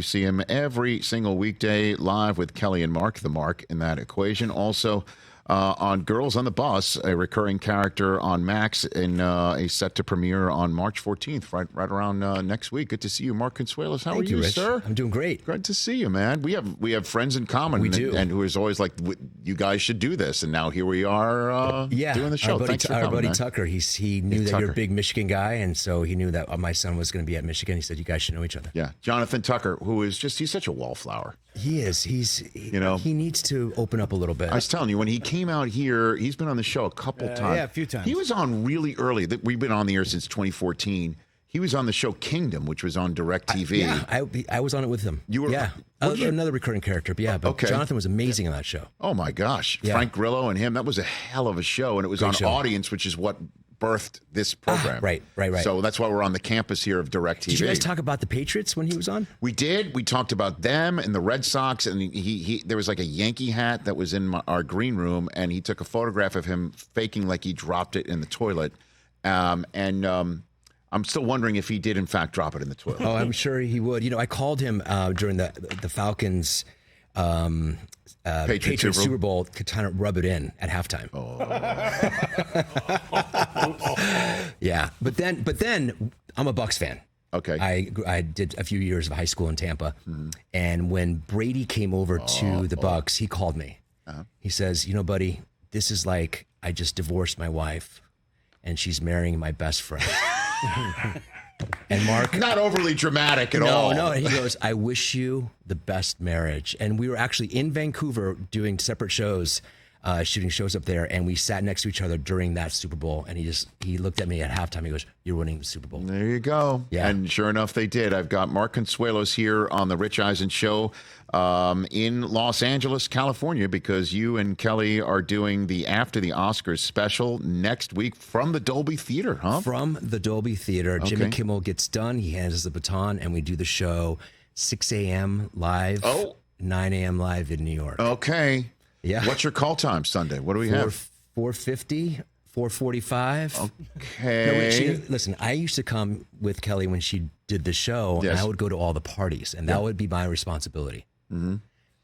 You see him every single weekday live with Kelly and Mark, the Mark in that equation. Also on Girls on the Bus, a recurring character on Max, in a set to premiere on March 14th, right around next week. Good to see you, Mark Consuelos. How are you, Rich. sir? I'm doing great. Good to see you, man. We have friends in common. We do. And who is always like, you guys should do this. And now here we are doing the show. Thanks for coming, our buddy man. Tucker, he knew that you're a big Michigan guy, and so he knew that my son was going to be at Michigan. He said, you guys should know each other. Yeah. Jonathan Tucker, who is he's such a wallflower. He is. He needs to open up a little bit. I was telling you, when he came out here, he's been on the show a couple times. Yeah, a few times. He was on really early. We've been on the air since 2014. He was on the show Kingdom, which was on DirecTV. I was on it with him. You were? Yeah. Another recurring character, but Okay. Jonathan was amazing on that show. Oh, my gosh. Yeah. Frank Grillo and him, that was a hell of a show, and it was Great on show. Audience, which is what birthed this program. Right. So that's why we're on the campus here of DirecTV. Did you guys talk about the Patriots when he was on? We did. We talked about them and the Red Sox, and he there was like a Yankee hat that was in our green room, and he took a photograph of him faking like he dropped it in the toilet. I'm still wondering if he did in fact drop it in the toilet. Oh, I'm sure he would. I called him during the Falcons Patriots Super Bowl to kind of rub it in at halftime. Oh. Yeah, but then I'm a Bucs fan. Okay. I did a few years of high school in Tampa, and when Brady came over to the Bucs, he called me. He says, buddy, this is like I just divorced my wife, and she's marrying my best friend. And Mark, not overly dramatic at all. No. He goes, I wish you the best marriage. And we were actually in Vancouver doing separate shows, shooting shows up there, and we sat next to each other during that Super Bowl. And he looked at me at halftime. He goes, "You're winning the Super Bowl." There you go. Yeah. And sure enough, they did. I've got Mark Consuelos here on the Rich Eisen Show in Los Angeles, California, because you and Kelly are doing the After the Oscars special next week from the Dolby Theater, huh? From the Dolby Theater. Okay. Jimmy Kimmel gets done. He hands us the baton, and we do the show 6 a.m. live, 9 a.m. live in New York. Okay. Yeah. What's your call time Sunday? What do we have? 4:50, 4:45. Okay. No, wait, listen, I used to come with Kelly when she did the show, Yes. and I would go to all the parties, and that would be my responsibility. Mm-hmm.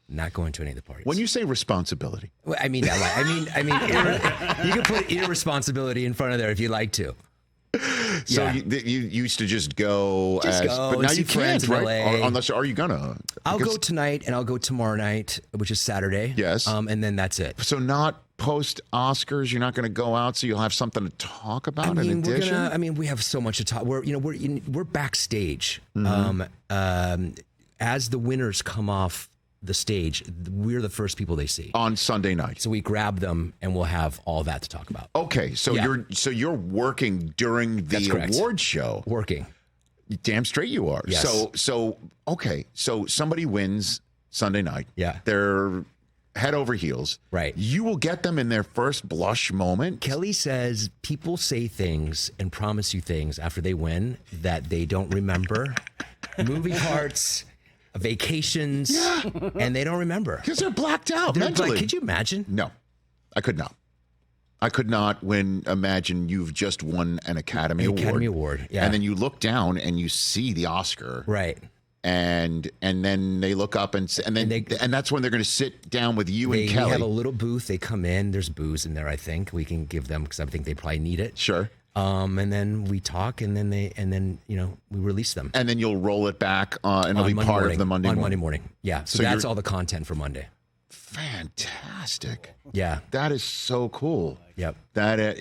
Not going to any of the parties. When you say responsibility, well, I mean that. Right. you can put irresponsibility in front of there if you like to. so Yeah. you used to just go Just as, go but and now see you can't, friends in right? LA. Unless are you gonna? I'll Because- go tonight, and I'll go tomorrow night, which is Saturday. Yes. And then that's it. So not post Oscars, you're not going to go out, so you'll have something to talk about in addition. We have so much to talk. We're backstage. Mm-hmm. As the winners come off the stage, we're the first people they see. On Sunday night. So we grab them, and we'll have all that to talk about. Okay, so Yeah. you're working during That's the correct. award show. Working. Damn straight you are. Yes. So somebody wins Sunday night. Yeah. They're head over heels. Right. You will get them in their first blush moment. Kelly says people say things and promise you things after they win that they don't remember. Movie parts, vacations, and they don't remember. Because they're blacked out They're mentally. like, could you imagine? No, I could not. I could not imagine you've just won an Academy Award. Academy Award, yeah. And then you look down and you see the Oscar. Right. And then they look up and that's when they're going to sit down with you and Kelly. We have a little booth. They come in. There's booze in there. I think we can give them because I think they probably need it. Sure. And then we talk, and then we release them. And then you'll roll it back, and it'll be part of the Monday morning. On Monday morning. Yeah. So that's all the content for Monday. Fantastic. Yeah. That is so cool. Yep. That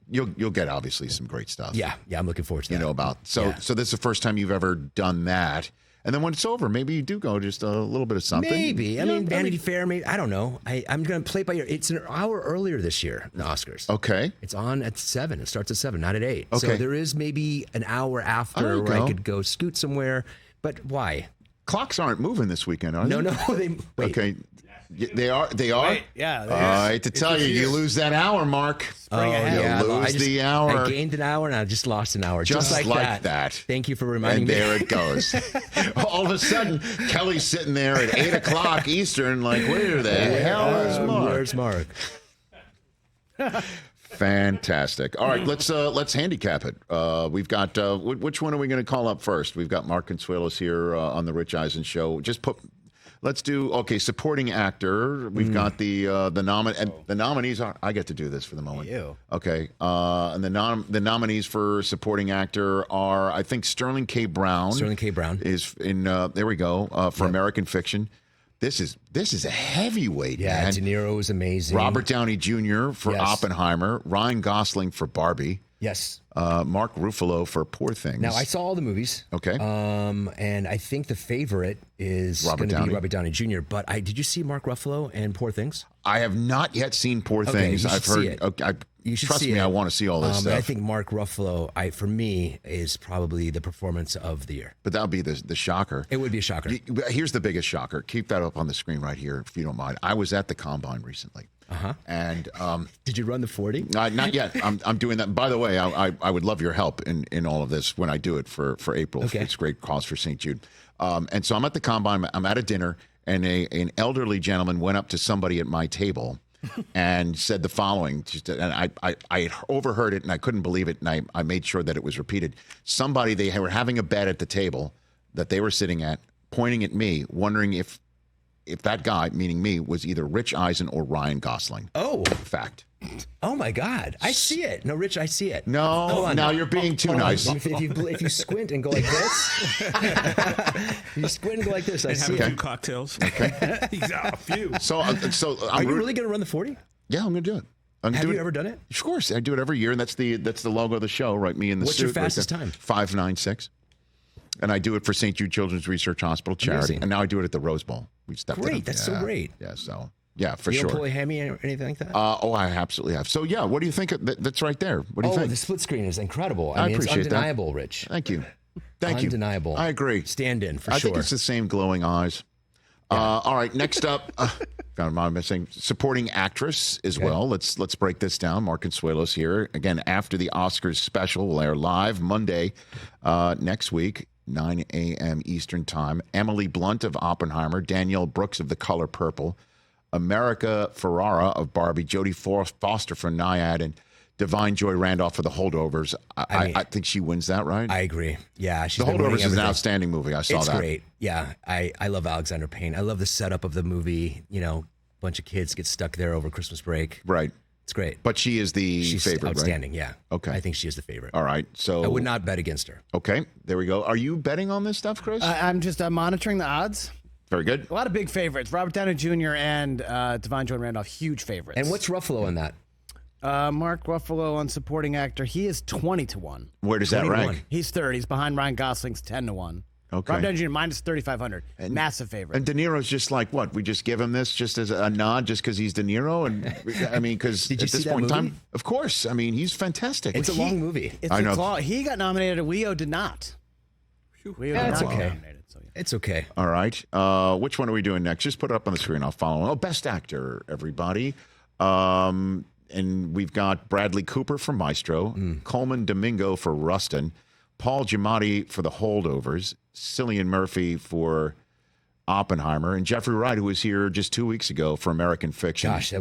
you'll get obviously some great stuff. Yeah. I'm looking forward to that. So this is the first time you've ever done that. And then when it's over, maybe you do go just a little bit of something. Maybe. Vanity Fair. Maybe. I don't know. I'm going to play it by ear. It's an hour earlier this year, the Oscars. Okay. It's on at 7. It starts at 7, not at 8. Okay. So there is maybe an hour after where I could go scoot somewhere. But why? Clocks aren't moving this weekend, are they? No. Wait. Okay. They are? Right, yeah. I hate to tell you lose that hour, Mark. Oh, yeah. You lose the hour. I gained an hour, and I just lost an hour. Just like that. Thank you for reminding and me. there it goes. All of a sudden, Kelly's sitting there at 8 o'clock Eastern like, where the hell is Mark? Where's Mark? Fantastic. All right, let's handicap it. We've got which one are we going to call up first? We've got Mark Consuelos here on the Rich Eisen Show. Let's do supporting actor. We've got the nominees are. I get to do this for the moment. You. Okay, and the nominees for supporting actor are, I think, Sterling K. Brown. Sterling K. Brown is in. There we go for American Fiction. This is a heavyweight, man. De Niro is amazing. Robert Downey Jr. for Oppenheimer. Ryan Gosling for Barbie. Yes. Mark Ruffalo for Poor Things. Now, I saw all the movies. Okay. And I think the favorite is going to be Robert Downey Jr. But did you see Mark Ruffalo and Poor Things? I have not yet seen Poor Things. You should see it. Okay, you should trust see me, it. I want to see all this stuff. I think Mark Ruffalo, for me, is probably the performance of the year. But that would be the shocker. It would be a shocker. Here's the biggest shocker. Keep that up on the screen right here, if you don't mind. I was at the Combine recently. And did you run the 40? Not yet. I'm doing that. By the way, I would love your help in all of this when I do it for April. Okay. It's a great cause for St. Jude. And so I'm at the Combine. I'm at a dinner, and an elderly gentleman went up to somebody at my table and said the following. And I had overheard it, and I couldn't believe it, and I made sure that it was repeated. They were having a bet at the table that they were sitting at, pointing at me, wondering if that guy, meaning me, was either Rich Eisen or Ryan Gosling. Oh. Fact. Oh, my God. I see it. No, Rich, I see it. No, now you're being too nice. If you squint and go like this, you squint and go like this, I see have a it. few cocktails. Okay. A few. So Are you really going to run the 40? Yeah, I'm going to do it. Have you ever done it? Of course. I do it every year, and that's the logo of the show, right? Me in the What's suit. your fastest time? 5:96. And I do it for St. Jude Children's Research Hospital charity. Amazing. And now I do it at the Rose Bowl. We stepped Great. it up. That's so great. Yeah, so, yeah, for you sure. You don't pull a hammy or anything like that? I absolutely have. So, yeah, what do you think? That's right there. What do you think? The split screen is incredible. I appreciate it's undeniable, that. Rich. Thank you. Thank you. Undeniable. I agree. Stand in, for sure. I sure. think it's the same glowing eyes. Yeah. All right, next up, I'm missing supporting actress as well. Let's break this down. Mark Consuelos here again after the Oscars special will air live Monday next week, 9 a.m. Eastern Time. Emily Blunt of Oppenheimer, Danielle Brooks of The Color Purple, America Ferrara of Barbie, Jodie Foster for Naiad, and Divine Joy Randolph for The Holdovers. I think she wins that, right? I agree. Yeah, she's The Holdovers is an outstanding movie. I saw that. It's great. Yeah, I love Alexander Payne. I love the setup of the movie. You know, a bunch of kids get stuck there over Christmas break. Right. It's great. But she is She's favorite, outstanding, right? Yeah. Okay. I think she is the favorite. All right. So I would not bet against her. Okay. There we go. Are you betting on this stuff, Chris? I'm monitoring the odds. Very good. A lot of big favorites. Robert Downey Jr. and Divine Joy Randolph, huge favorites. And what's Ruffalo in that? Mark Ruffalo on supporting actor, he is 20-1. Where does that rank? He's third. He's behind Ryan Gosling's 10-1. Okay. Robert Downey Jr. minus 3,500. Massive favorite. And De Niro's just like, what? We just give him this just as a nod just because he's De Niro? And I mean, because at this point in time, of course. I mean, he's fantastic. It's a long movie. I know. He got nominated. Leo did not. That's okay. It's okay. All right. Which one are we doing next? Just put it up on the screen. I'll follow. Best actor, everybody. And we've got Bradley Cooper for Maestro, Coleman Domingo for Rustin, Paul Giamatti for The Holdovers, Cillian Murphy for Oppenheimer, and Jeffrey Wright, who was here just 2 weeks ago for American Fiction. Gosh,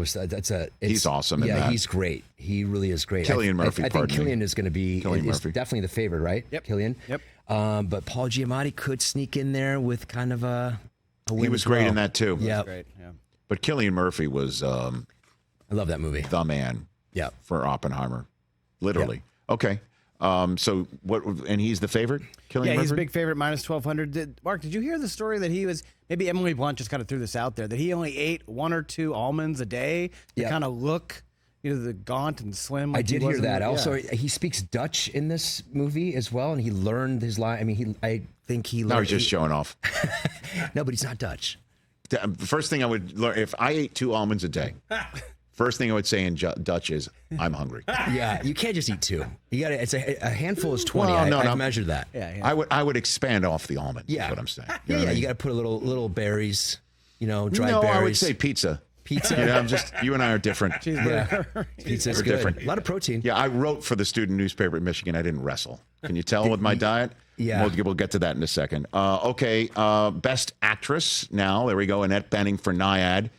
he's awesome. Yeah, he's great. He really is great. Cillian Murphy. I think Cillian is going to be definitely the favorite, right? Yep. Cillian. Yep. But Paul Giamatti could sneak in there with kind of a win. He was great in that too. Yeah. Great. Yeah. But Cillian Murphy was. I love that movie. The man. Yeah. For Oppenheimer, literally. Yep. Okay. So what? And he's the favorite. Cillian Murphy? He's a big favorite, minus 1,200. Mark, did you hear the story that he was? Maybe Emily Blunt just kind of threw this out there that he only ate 1 or 2 almonds a day to kind of look, the gaunt and slim. Like I did hear that. Also, he speaks Dutch in this movie as well, and he learned his line. I mean, I think he learned. No, he's just showing off. No, but he's not Dutch. The first thing I would learn, if I ate 2 almonds a day, first thing I would say in Dutch is, I'm hungry. Yeah, you can't just eat 2. You got to. It's a handful is 20. Well, I've measured that. Yeah. I would expand off the almond. Yeah, is what I'm saying. You know what I mean? You got to put a little berries. Dried berries. No, I would say pizza. Pizza. You and I are different. Yeah. Pizza's good. Different. A lot of protein. Yeah, I wrote for the student newspaper at Michigan. I didn't wrestle. Can you tell with my diet? Yeah. We'll get to that in a second. Okay, Best Actress now. There we go. Annette Bening for Naiad.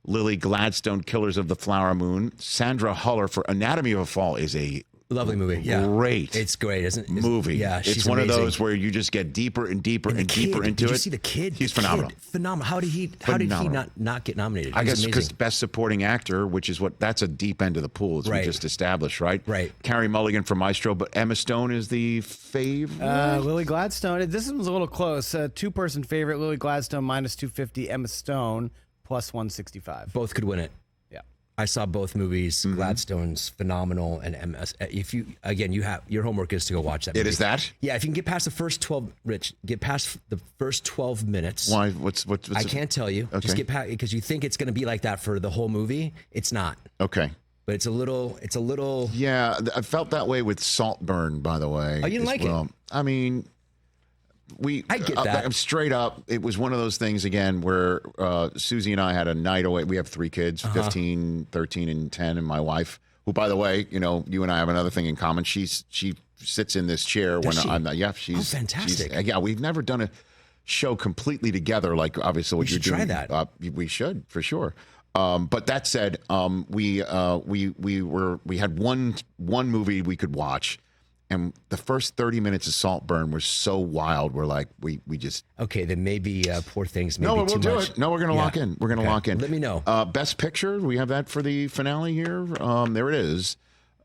Lily Gladstone, Killers of the Flower Moon. Sandra Huller for Anatomy of a Fall is a Lovely movie. Yeah. great. It's great, isn't it? Movie. Yeah, it's she's one amazing. of those where you just get deeper and deeper and deeper into Did it. you see the kid? He's The phenomenal. Kid, phenomenal. How did he not get nominated? I He's guess because amazing. Best Supporting Actor, which is that's a deep end of the pool, as we Right. just established, right? Right. Carrie Mulligan for Maestro, but Emma Stone is the favorite. Lily Gladstone. This one's a little close. Two-person favorite: Lily Gladstone -250, Emma Stone +165. Both could win it. Yeah. I saw both movies. Mm-hmm. Gladstone's phenomenal, and MS. If you have your homework is to go watch that. It movie. is that? Yeah, if you can get past the first 12, Rich, get past the first 12 minutes. Why? What's I can't tell you. Okay. Just get past because you think it's going to be like that for the whole movie. It's not. Okay. But it's a little. Yeah, I felt that way with Saltburn, by the way. Oh, you didn't as like it? well. I mean, I get that. I'm straight up. It was one of those things again where Susie and I had a night away. We have 3 kids, 15, 13, and 10, and my wife, who, by the way, you and I have another thing in common. She sits in this chair when she? I'm not. Yeah, she's fantastic. Yeah, we've never done a show completely together, like obviously what We you're should try doing. that. We should for sure. But that said, we had one movie we could watch, and the first 30 minutes of Saltburn were so wild. We're like, we just Okay, then maybe Poor Things. Maybe no, we'll too do much. it. No, we're gonna lock in. We're gonna lock in. Let me know. Best Picture. We have that for the finale here. There it is.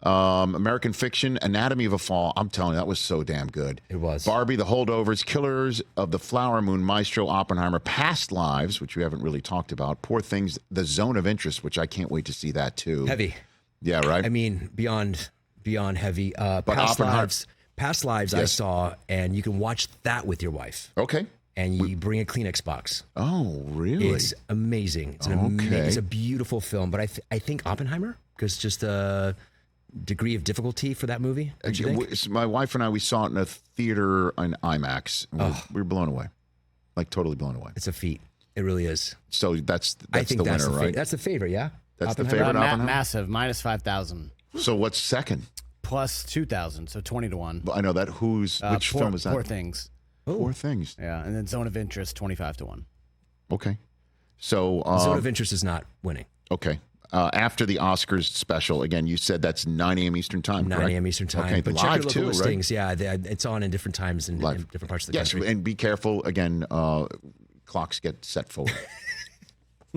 American Fiction, Anatomy of a Fall. I'm telling you, that was so damn good. It was. Barbie, The Holdovers, Killers of the Flower Moon, Maestro, Oppenheimer, Past Lives, which we haven't really talked about. Poor Things, The Zone of Interest, which I can't wait to see that too. Heavy. Yeah, right. I mean, beyond heavy. Past Oppenheimer- Lives. Past Lives. I Yes. saw, and you can watch that with your wife, Okay. and you bring a Kleenex box. Oh, really? It's amazing. It's Okay. It's a beautiful film, but I think Oppenheimer, because just the degree of difficulty for that movie. Don't you think? My wife and I, we saw it in a theater in IMAX. And we were blown away, like totally blown away. It's a feat. It really is. So that's I think the that's winner, the right? That's the favorite. Yeah. That's the Oppenheimer? favorite. Oppenheimer? Massive -5,000 So what's second? +2,000, so 20 to 1. I know that. Which film is that? Poor Things. Poor Things. Yeah, and then Zone of Interest 25 to 1. Okay. So Zone of Interest is not winning. okay. After the Oscars special, again, you said that's 9 a.m. Eastern time, 9 correct? a.m. Eastern time. Okay, But check live your local too, listings. Yeah, it's on in different times in different parts of the Yes, country. and be careful. Again, clocks get set forward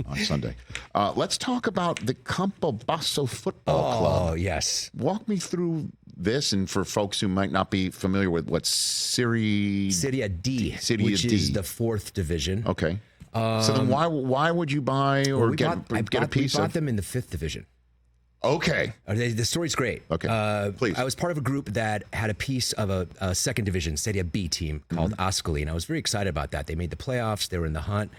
on Sunday. Let's talk about the Campobasso Football Club. Oh, yes. Walk me through this, and for folks who might not be familiar with what Serie D, which D. is the 4th division. Okay. So then why would you buy or We get a piece we bought of? them in the 5th division. Okay. The story's great. Okay, please. I was part of a group that had a piece of a 2nd division Serie B team called Ascoli, and I was very excited about that. They made the playoffs. They were in the hunt.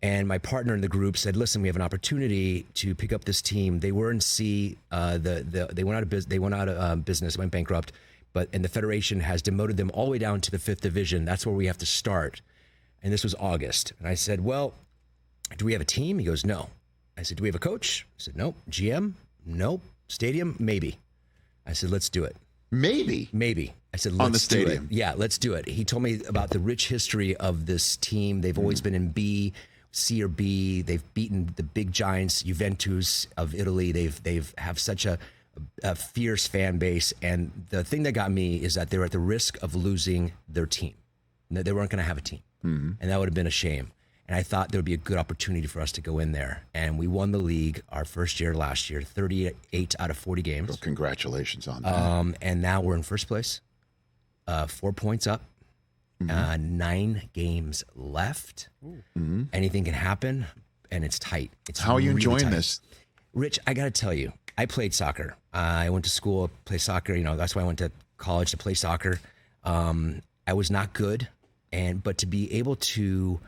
And my partner in the group said, "Listen, we have an opportunity to pick up this team. They were in C. They went out of business, went bankrupt, and the federation has demoted them all the way down to the 5th division. That's where we have to start." And this was August. And I said, "Well, do we have a team?" He goes, "No." I said, "Do we have a coach?" I said, "Nope." "GM?" "Nope." "Stadium?" "Maybe." I said, "Let's do it." Maybe. I said, let's On the do stadium. it. Yeah, let's do it. He told me about the rich history of this team. They've always been in B, C or B. They've beaten the big giants, Juventus of Italy. They've have such a fierce fan base. And the thing that got me is that they were at the risk of losing their team. They weren't going to have a team. And that would have been a shame. And I thought there would be a good opportunity for us to go in there. And we won the league our first year last year, 38 out of 40 games. Well, congratulations on that. And now we're in first place, 4 points up, 9 games left. Anything can happen, and it's tight. It's How are you really enjoying tight. this? Rich, I got to tell you, I played soccer. I went to school, play soccer. That's why I went to college to play soccer. I was not good, but to be able to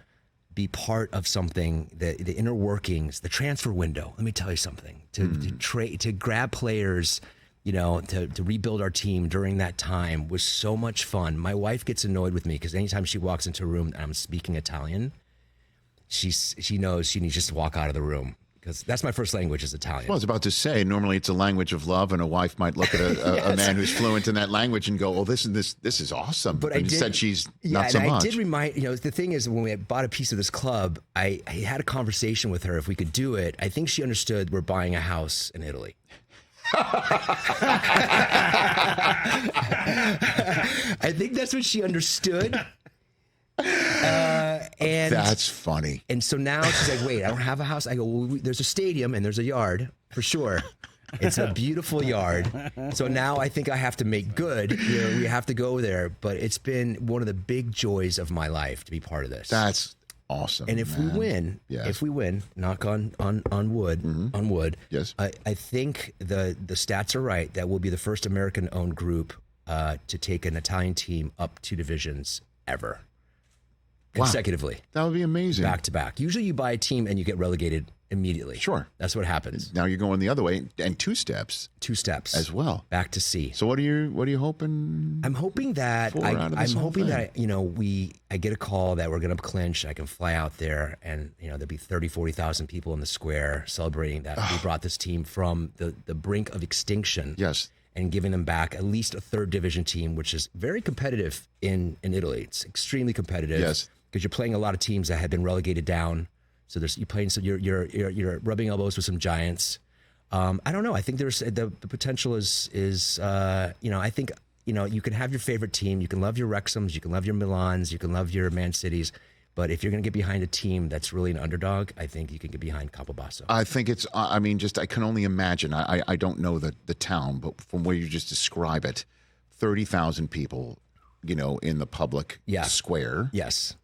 be part of something, the inner workings, the transfer window. Let me tell you something. To grab players, to rebuild our team during that time was so much fun. My wife gets annoyed with me because anytime she walks into a room and I'm speaking Italian, she knows she needs just to walk out of the room because that's my first language is Italian. Well, I was about to say, normally it's a language of love, and a wife might look at a man who's fluent in that language and go, "Oh, this is awesome." But you said she's not and so much. I did remind, the thing is, when we bought a piece of this club, I had a conversation with her if we could do it. I think she understood we're buying a house in Italy. I think that's what she understood. And that's funny. And so now she's like, wait, I don't have a house. I go, well, there's a stadium and there's a yard for sure. It's a beautiful yard. So now I think I have to make good. We have to go there. But it's been one of the big joys of my life to be part of this. That's awesome. And if we win, knock on wood, yes, I think the stats are right. That we'll be the first American-owned group to take an Italian team up 2 divisions ever. Consecutively. Wow. That would be amazing. Back to back. Usually you buy a team and you get relegated immediately. Sure. That's what happens. Now you're going the other way, and 2 steps. 2 steps. As well. Back to C. So what are you hoping? I'm hoping that I get a call that we're going to clinch. I can fly out there and there'll be 30,000-40,000 people in the square celebrating that we brought this team from the brink of extinction. Yes. And giving them back at least a 3rd division team, which is very competitive in Italy. It's extremely competitive. Yes. Because you're playing a lot of teams that have been relegated down. So you're rubbing elbows with some giants. I don't know. I think there's the potential is I think you can have your favorite team. You can love your Wrexhams. You can love your Milans. You can love your Man Cities. But if you're going to get behind a team that's really an underdog, I think you can get behind Campobasso. I think it's. I can only imagine. I don't know the town, but from where you just describe it, 30,000 people. In the public square. Yes.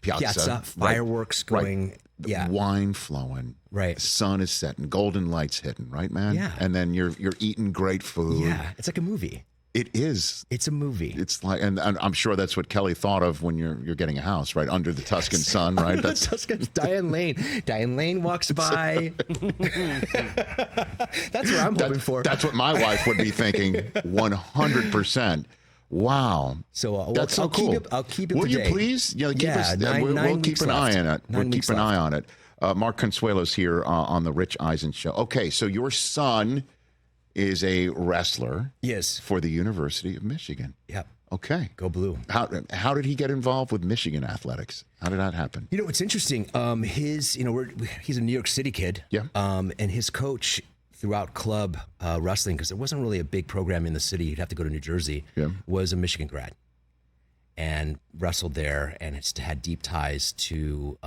Piazza, fireworks going. Right. Yeah. Wine flowing. Right. The sun is setting. Golden lights hitting. Right, man. Yeah. And then you're eating great food. Yeah. It's like a movie. It is. It's a movie. It's like, and I'm sure that's what Kelly thought of when you're getting a house, right under the Tuscan sun, right? Under the Tuscan. Diane Lane. Diane Lane walks by. That's what I'm hoping for. That's what my wife would be thinking. 100%. Wow. So that's so cool. I'll keep it. Will today. You please? We'll keep an eye on it. We'll keep an eye on it. Mark Consuelos here on the Rich Eisen Show. Okay, so your son is a wrestler. Yes. For the University of Michigan. Yep. Okay. Go Blue. How did he get involved with Michigan athletics? How did that happen? It's interesting. He's a New York City kid. Yeah. And his coach throughout club wrestling, because there wasn't really a big program in the city, you'd have to go to New Jersey, was a Michigan grad and wrestled there and had deep ties to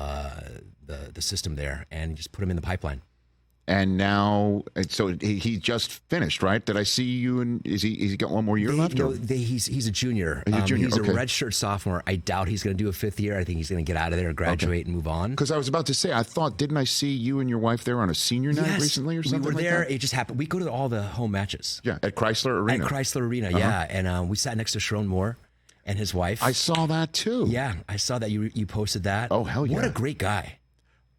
the system there and just put him in the pipeline. And now, so he just finished, right? Did I see you? And is he got one more year left? He's a junior. He's a junior. He's okay. a redshirt sophomore. I doubt he's going to do a 5th year. I think he's going to get out of there, graduate, and move on. Because I was about to say, didn't I see you and your wife there on a senior night recently or something? We were like there. That? It just happened. We go to all the home matches. Yeah, at Chrysler Arena. Yeah. And we sat next to Sharon Moore and his wife. I saw that too. Yeah, I saw that you posted that. Oh hell yeah! What a great guy.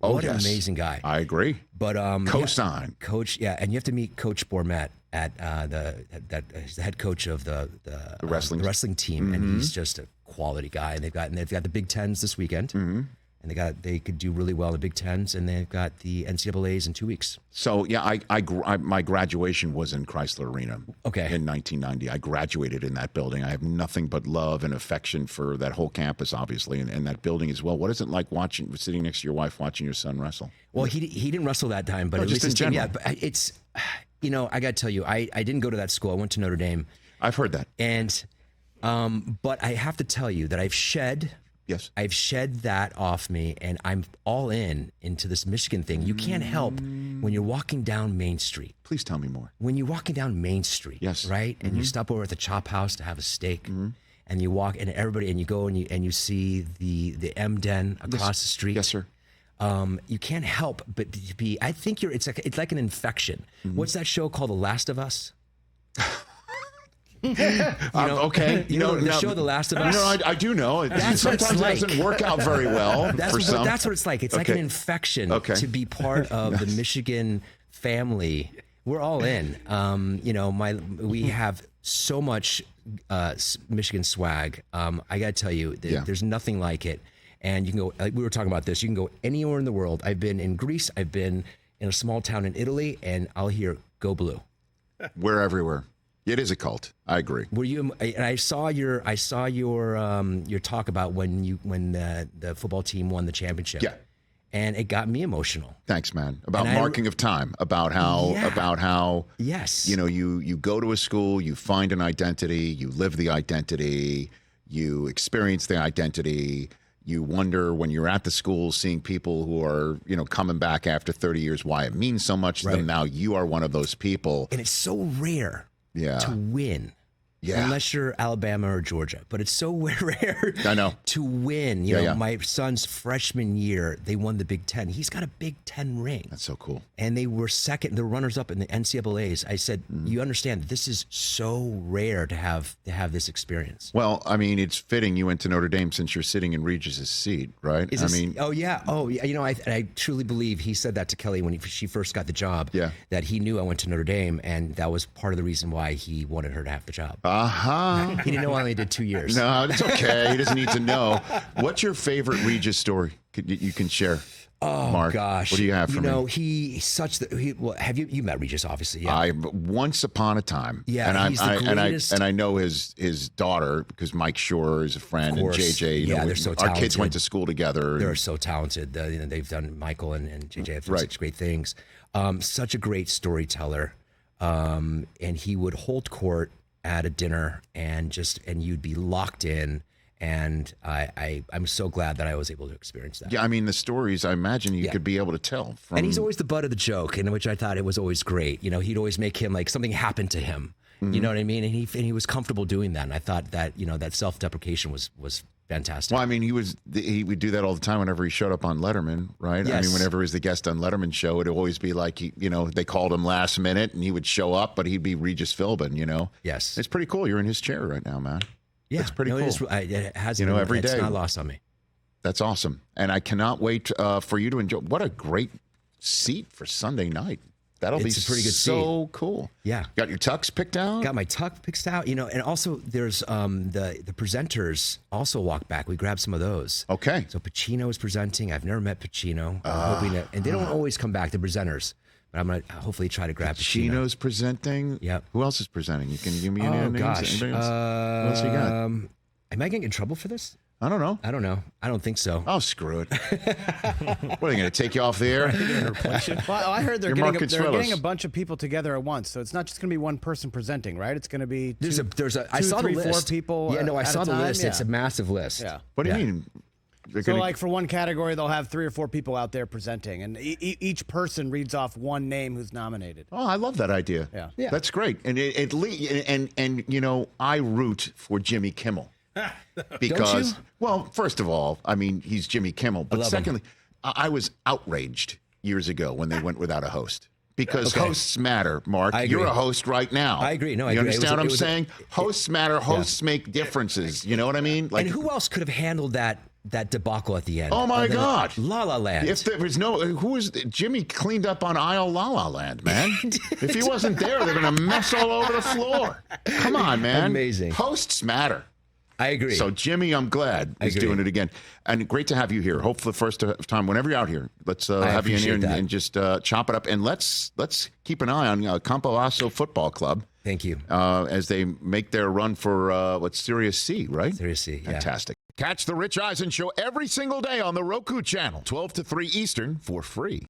Oh, what an amazing guy. I agree. But co-sign. Coach, and you have to meet Coach Bourmet at he's the head coach of the wrestling team, and he's just a quality guy. And they've got the Big Tens this weekend, and they could do really well in the Big Tens, and they've got the NCAAs in 2 weeks. So yeah, my graduation was in Chrysler Arena. Okay. In 1990, I graduated in that building. I have nothing but love and affection for that whole campus, obviously, and that building as well. What is it like sitting next to your wife, watching your son wrestle? Well, he didn't wrestle that time, but at least in general. Yeah, but it's I got to tell you, I didn't go to that school. I went to Notre Dame. I've heard that. And but I have to tell you that I've shed that off me, and I'm all into this Michigan thing. You can't help when you're walking down Main Street. Please tell me more. When you're walking down Main Street, yes, right, and you stop over at the Chop House to have a steak, and you walk, and you go and you see the M Den across the street. Yes, sir. You can't help but to be. I think it's like an infection. What's that show called, The Last of Us? Okay. The show The Last of Us? No, I do know. Sometimes it doesn't work out very well for some. That's what it's like. It's like an infection to be part of the Michigan family. We're all in. We have so much Michigan swag. I got to tell you, there's nothing like it. And you can go, like we were talking about this, you can go anywhere in the world. I've been in Greece, I've been in a small town in Italy, and I'll hear "Go Blue." We're everywhere. It is a cult. I agree. Were you? And I saw your talk about when the football team won the championship. Yeah. And it got me emotional. Thanks, man. About And marking of time. About how Yes. you know, you go to a school, you find an identity, you live the identity, you experience the identity. You wonder when you're at the school seeing people who are, you know, coming back after 30 years, why it means so much to them. Now you are one of those people. And it's so rare to win. Yeah. Unless you're Alabama or Georgia. But it's so rare I know. to win. You know, my son's freshman year, they won the Big Ten. He's got a Big Ten ring. That's so cool. And they were second, the runners up in the NCAAs. I said, you understand, this is so rare to have this experience. Well, I mean, it's fitting you went to Notre Dame since you're sitting in Regis's seat, right? Oh, yeah. You know, I truly believe he said that to Kelly when she first got the job. Yeah. That he knew I went to Notre Dame, and that was part of the reason why he wanted her to have the job. Uh-huh. He didn't know I only did 2 years. No, it's okay. He doesn't need to know. What's your favorite Regis story you can share? Oh, Mark, gosh. what do you have for me? You know, he's such the. Well, have you met Regis? Obviously, yeah. I once upon a time. Yeah, and he's the greatest. And I know his daughter because Mike Shore is a friend, and JJ. You know, they're so our talented. kids went to school together. They're so talented. You know, they've done Michael and JJ have done such great things. Such a great storyteller, and he would hold court at a dinner and you'd be locked in. And I'm so glad that I was able to experience that. Yeah, I mean, the stories, I imagine you could be able to tell. And he's always the butt of the joke, in which I thought it was always great. You know, he'd always make him like something happened to him. You know what I mean? And he was comfortable doing that. And I thought that, you know, that self-deprecation was fantastic. Well, I mean, he would do that all the time whenever he showed up on Letterman, right? Yes. I mean, whenever he was the guest on Letterman's show, it'd always be like, you know, they called him last minute and he would show up, but he'd be Regis Philbin, you know? Yes. It's pretty cool. You're in his chair right now, man. Yeah. It's pretty cool. It has, you know, every day. It's not lost on me. That's awesome. And I cannot wait for you to enjoy. What a great seat for Sunday night. That'll be a pretty good so cool. Yeah. Got your tux picked out? Got my tuck picked out, you know, and also there's the presenters also walk back. We grabbed some of those. Okay. So Pacino is presenting. I've never met Pacino. I'm hoping to, and they don't always come back, the presenters. But I'm going to hopefully try to grab Pacino. Pacino's presenting? Yep. Who else is presenting? You can give me any names? Gosh. Anybody else? What else you got? Am I getting in trouble for this? I don't know. I don't know. I don't think so. Oh, screw it. What, are they going to take you off the air? Well, I heard they're You're Mark getting Consuelos. a bunch of people together at once, so it's not just going to be one person presenting, right? It's going to be I saw three, the list. 4 people. Yeah, no, I at saw a the time. list. Yeah. It's a massive list. Yeah. What do you mean? They're So, gonna- like, for one category, they'll have 3 or 4 people out there presenting, and each person reads off one name who's nominated. Oh, I love that idea. Yeah. That's great. And and you know, I root for Jimmy Kimmel. Because, Don't you? well, first of all, I mean, he's Jimmy Kimmel. But love him. secondly, I was outraged years ago when they went without a host. Because hosts matter, Mark. I agree. You're a host right now. I agree. No, I you agree. understand what I'm It was saying? Hosts matter. Hosts make differences. You know what I mean? Like, And who else could have handled that debacle at the end? Oh, my Other than God. La La Land. if there was Jimmy cleaned up on aisle La La Land, man. If he wasn't there, they're going to mess all over the floor. Come on, man. Amazing. Hosts matter. I agree. So, Jimmy, I'm glad he's agree. doing it again. And great to have you here. Hopefully, the first time, whenever you're out here, let's have you in here appreciate and just chop it up. And let's keep an eye on Campobasso Football Club. Thank you. As they make their run for, Series C, right? Series C, yeah. Fantastic. Catch the Rich Eisen Show every single day on the Roku channel, 12 to 3 Eastern, for free.